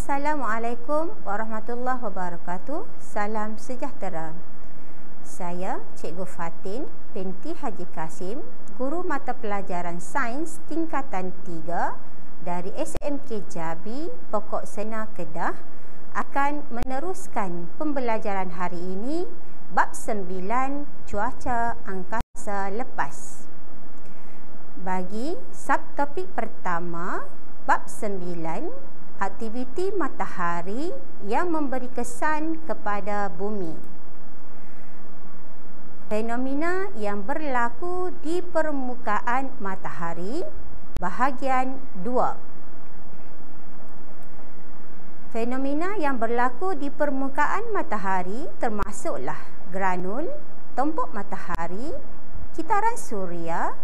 Assalamualaikum warahmatullahi wabarakatuh. Salam sejahtera. Saya Cikgu Fatin binti Haji Kasim, Guru Mata Pelajaran Sains Tingkatan 3 dari SMK Jabi, Pokok Sena, Kedah, akan meneruskan pembelajaran hari ini bab 9 cuaca angkasa lepas. Bagi subtopik pertama, bab 9, aktiviti matahari yang memberi kesan kepada bumi. Fenomena yang berlaku di permukaan matahari, bahagian 2. Fenomena yang berlaku di permukaan matahari termasuklah granul, tompok matahari, kitaran suria,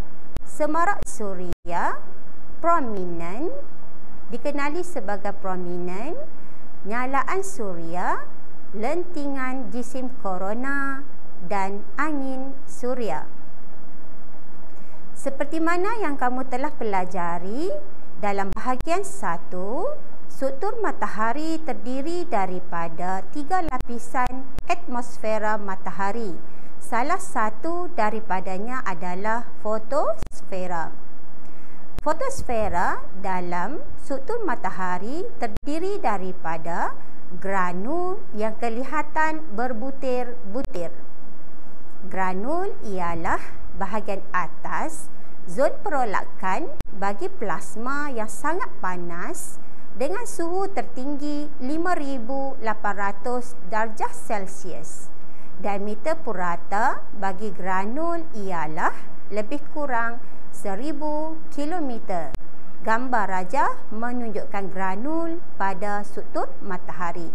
semarak suria, prominent, dikenali sebagai prominent, nyalaan suria, lentingan jisim korona dan angin suria. Seperti mana yang kamu telah pelajari dalam bahagian 1, struktur matahari terdiri daripada 3 lapisan atmosfera matahari. Salah satu daripadanya adalah fotosfera. Fotosfera dalam struktur matahari terdiri daripada granul yang kelihatan berbutir-butir. Granul ialah bahagian atas zon perolakan bagi plasma yang sangat panas dengan suhu tertinggi 5,800 darjah Celsius. Diameter purata bagi granul ialah lebih kurang 1000 km. Gambar rajah menunjukkan granul pada struktur matahari.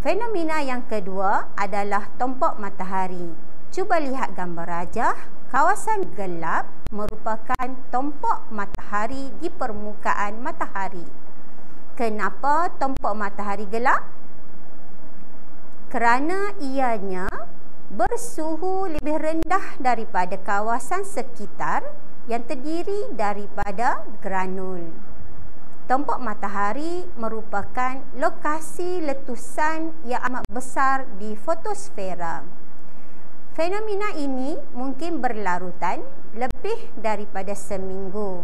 Fenomena yang kedua adalah tompok matahari. Cuba lihat gambar rajah. Kawasan gelap merupakan tompok matahari di permukaan matahari. Kenapa tompok matahari gelap? Kerana ianya bersuhu lebih rendah daripada kawasan sekitar yang terdiri daripada granul. Tompok matahari merupakan lokasi letusan yang amat besar di fotosfera. Fenomena ini mungkin berlarutan lebih daripada seminggu.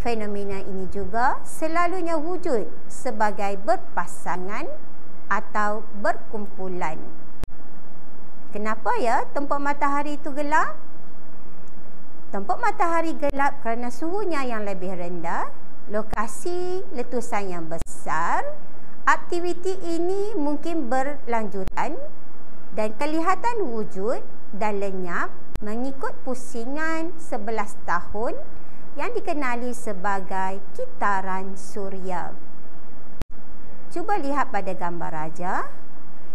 Fenomena ini juga selalunya wujud sebagai berpasangan atau berkumpulan. Kenapa ya tompok matahari itu gelap? Tompok matahari gelap kerana suhunya yang lebih rendah, lokasi letusan yang besar. Aktiviti ini mungkin berlanjutan dan kelihatan wujud dan lenyap mengikut pusingan 11 tahun yang dikenali sebagai kitaran suria. Cuba lihat pada gambar rajah.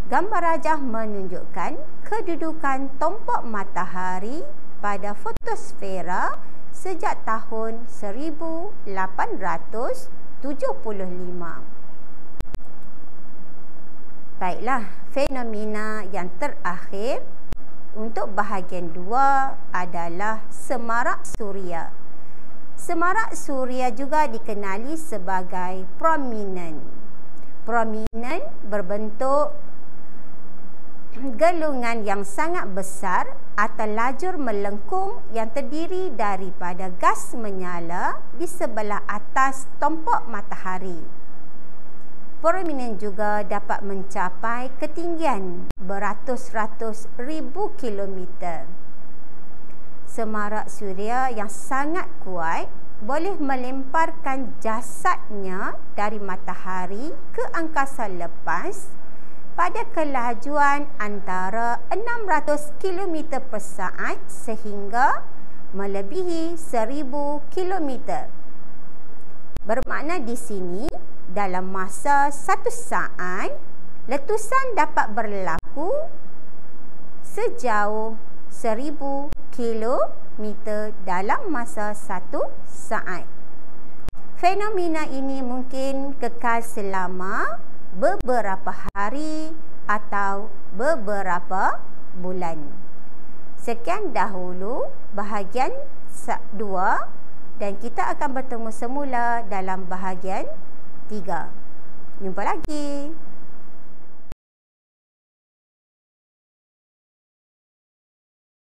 Gambar rajah menunjukkan kedudukan tompok matahari pada fotosfera sejak tahun 1875. Baiklah, fenomena yang terakhir untuk bahagian 2 adalah semarak suria. Semarak suria juga dikenali sebagai prominent. Prominent berbentuk gelungan yang sangat besar atau lajur melengkung yang terdiri daripada gas menyala di sebelah atas tompok matahari. Prominent juga dapat mencapai ketinggian beratus-ratus ribu kilometer. Semarak suria yang sangat kuat boleh melemparkan jasadnya dari matahari ke angkasa lepas pada kelajuan antara 600 km per saat sehingga melebihi 1000 km. Bermakna di sini, dalam masa 1 saat, letusan dapat berlaku sejauh 1000 km dalam masa 1 saat. Fenomena ini mungkin kekal selama beberapa hari atau beberapa bulan. Sekian dahulu bahagian 2 dan kita akan bertemu semula dalam bahagian 3. Jumpa lagi.